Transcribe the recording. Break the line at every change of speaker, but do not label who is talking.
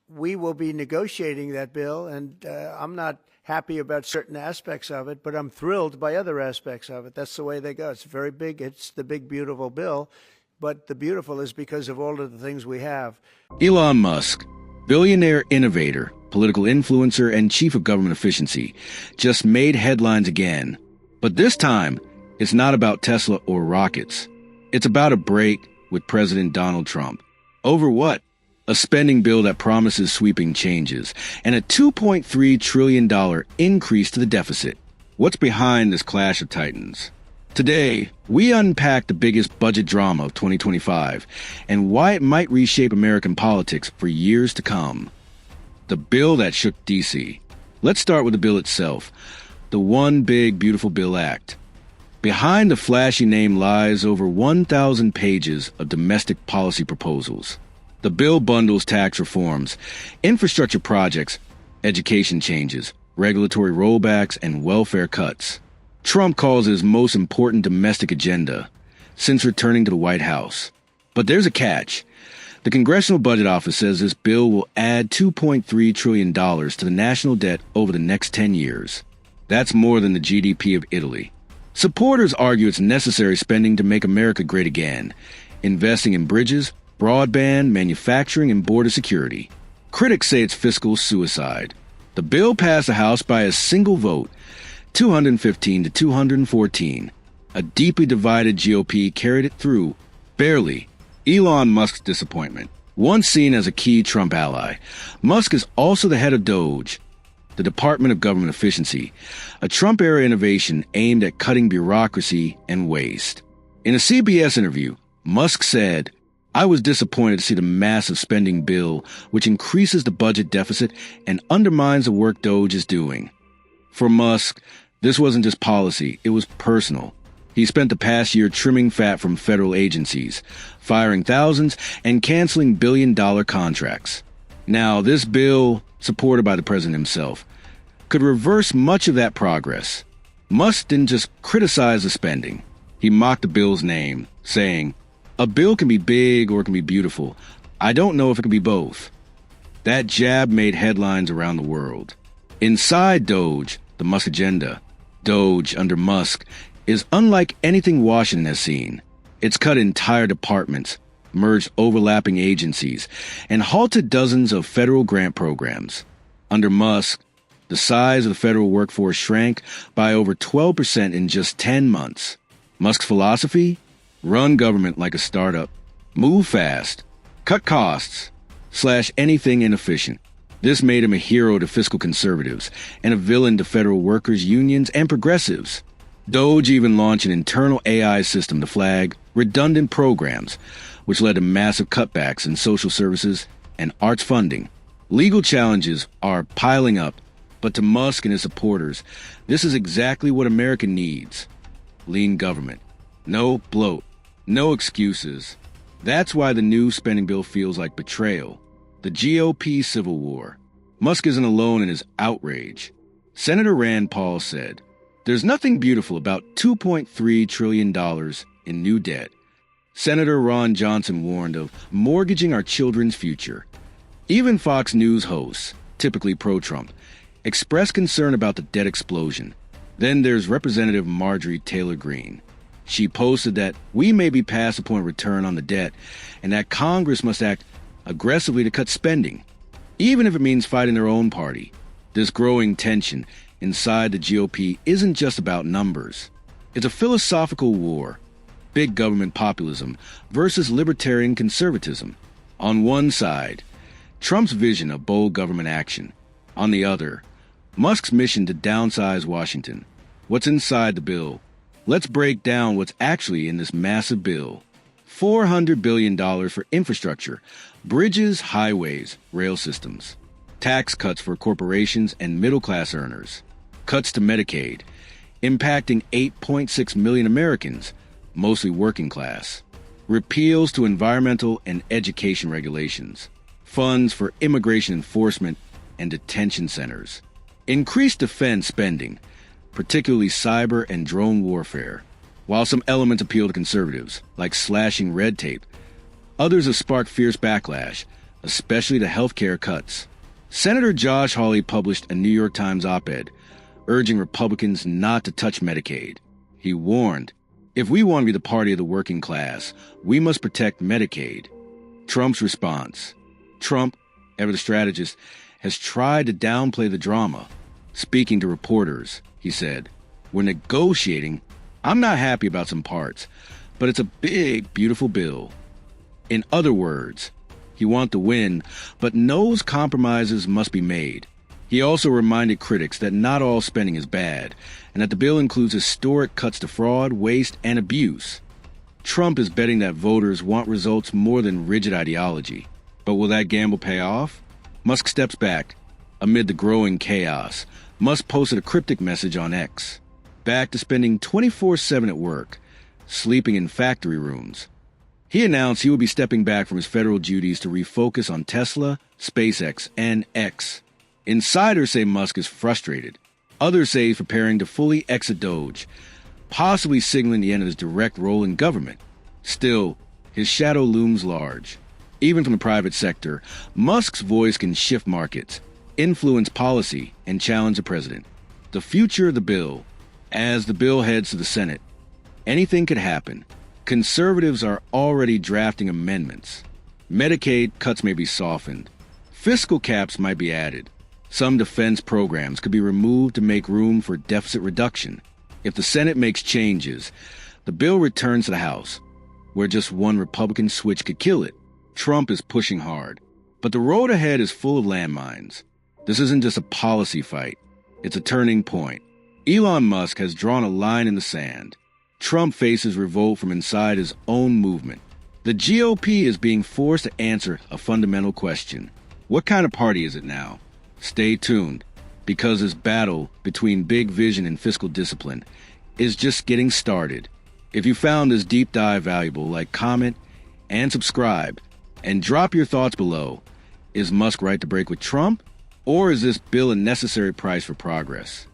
we will be negotiating that bill, and I'm not happy about certain aspects of it, but I'm thrilled by other aspects of it. That's the way they go. It's very big. It's the big, beautiful bill, but the beautiful is because of all of the things we have.
Elon Musk, billionaire innovator, political influencer, and chief of government efficiency, just made headlines again. But this time, it's not about Tesla or rockets. It's about a break with President Donald Trump. Over what? A spending bill that promises sweeping changes, and a $2.3 trillion increase to the deficit. What's behind this clash of titans? Today, we unpack the biggest budget drama of 2025 and why it might reshape American politics for years to come. The bill that shook D.C. Let's start with the bill itself, the One Big Beautiful Bill Act. Behind the flashy name lies over 1,000 pages of domestic policy proposals. The bill bundles tax reforms, infrastructure projects, education changes, regulatory rollbacks, and welfare cuts. Trump calls it his most important domestic agenda since returning to the White House. But there's a catch. The Congressional Budget Office says this bill will add $2.3 trillion to the national debt over the next 10 years. That's more than the GDP of Italy. Supporters argue it's necessary spending to make America great again, investing in bridges, broadband, manufacturing, and border security. Critics say it's fiscal suicide. The bill passed the House by a single vote, 215 to 214. A deeply divided GOP carried it through, barely. Elon Musk's disappointment. Once seen as a key Trump ally, Musk is also the head of DOGE, the Department of Government Efficiency, a Trump-era innovation aimed at cutting bureaucracy and waste. In a CBS interview, Musk said, "I was disappointed to see the massive spending bill, which increases the budget deficit and undermines the work DOGE is doing." For Musk, this wasn't just policy, it was personal. He spent the past year trimming fat from federal agencies, firing thousands, and canceling billion-dollar contracts. Now, this bill, supported by the president himself, could reverse much of that progress. Musk didn't just criticize the spending. He mocked the bill's name, saying, "A bill can be big or it can be beautiful. I don't know if it can be both." That jab made headlines around the world. Inside DOGE, the Musk agenda, DOGE under Musk, is unlike anything Washington has seen. It's cut entire departments, merged overlapping agencies, and halted dozens of federal grant programs. Under Musk, the size of the federal workforce shrank by over 12% in just 10 months. Musk's philosophy? Run government like a startup. Move fast. Cut costs. Slash anything inefficient. This made him a hero to fiscal conservatives and a villain to federal workers, unions, and progressives. DOGE even launched an internal AI system to flag redundant programs, which led to massive cutbacks in social services and arts funding. Legal challenges are piling up, but to Musk and his supporters, this is exactly what America needs. Lean government. No bloat. No excuses. That's why the new spending bill feels like betrayal. The GOP civil war. Musk isn't alone in his outrage. Senator Rand Paul said, "There's nothing beautiful about $2.3 trillion in new debt." Senator Ron Johnson warned of mortgaging our children's future. Even Fox News hosts, typically pro-Trump, expressed concern about the debt explosion. Then there's Representative Marjorie Taylor Greene. She posted that we may be past the point of return on the debt and that Congress must act aggressively to cut spending, even if it means fighting their own party. This growing tension inside the GOP isn't just about numbers. It's a philosophical war. Big government populism versus libertarian conservatism. On one side, Trump's vision of bold government action. On the other, Musk's mission to downsize Washington. What's inside the bill? Let's break down what's actually in this massive bill. $400 billion for infrastructure, bridges, highways, rail systems. Tax cuts for corporations and middle-class earners. Cuts to Medicaid, impacting 8.6 million Americans, mostly working class. Repeals to environmental and education regulations. Funds for immigration enforcement and detention centers. Increased defense spending, particularly cyber and drone warfare. While some elements appeal to conservatives, like slashing red tape, others have sparked fierce backlash, especially the healthcare cuts. Senator Josh Hawley published a New York Times op-ed urging Republicans not to touch Medicaid. He warned, "If we want to be the party of the working class, we must protect Medicaid." Trump's response. Trump, ever the strategist, has tried to downplay the drama. Speaking to reporters, he said, "We're negotiating. I'm not happy about some parts, but it's a big, beautiful bill." In other words, he wants to win, but knows compromises must be made. He also reminded critics that not all spending is bad, and that the bill includes historic cuts to fraud, waste, and abuse. Trump is betting that voters want results more than rigid ideology. But will that gamble pay off? Musk steps back. Amid the growing chaos, Musk posted a cryptic message on X. Back to spending 24/7 at work, sleeping in factory rooms. He announced he would be stepping back from his federal duties to refocus on Tesla, SpaceX, and X. Insiders say Musk is frustrated. Others say he's preparing to fully exit Doge, possibly signaling the end of his direct role in government. Still, his shadow looms large. Even from the private sector, Musk's voice can shift markets, influence policy, and challenge the president. The future of the bill. As the bill heads to the Senate, anything could happen. Conservatives are already drafting amendments. Medicaid cuts may be softened. Fiscal caps might be added. Some defense programs could be removed to make room for deficit reduction. If the Senate makes changes, the bill returns to the House, where just one Republican switch could kill it. Trump is pushing hard, but the road ahead is full of landmines. This isn't just a policy fight. It's a turning point. Elon Musk has drawn a line in the sand. Trump faces revolt from inside his own movement. The GOP is being forced to answer a fundamental question. What kind of party is it now? Stay tuned, because this battle between big vision and fiscal discipline is just getting started. If you found this deep dive valuable, comment, and subscribe, and drop your thoughts below. Is Musk right to break with Trump, or is this bill a necessary price for progress?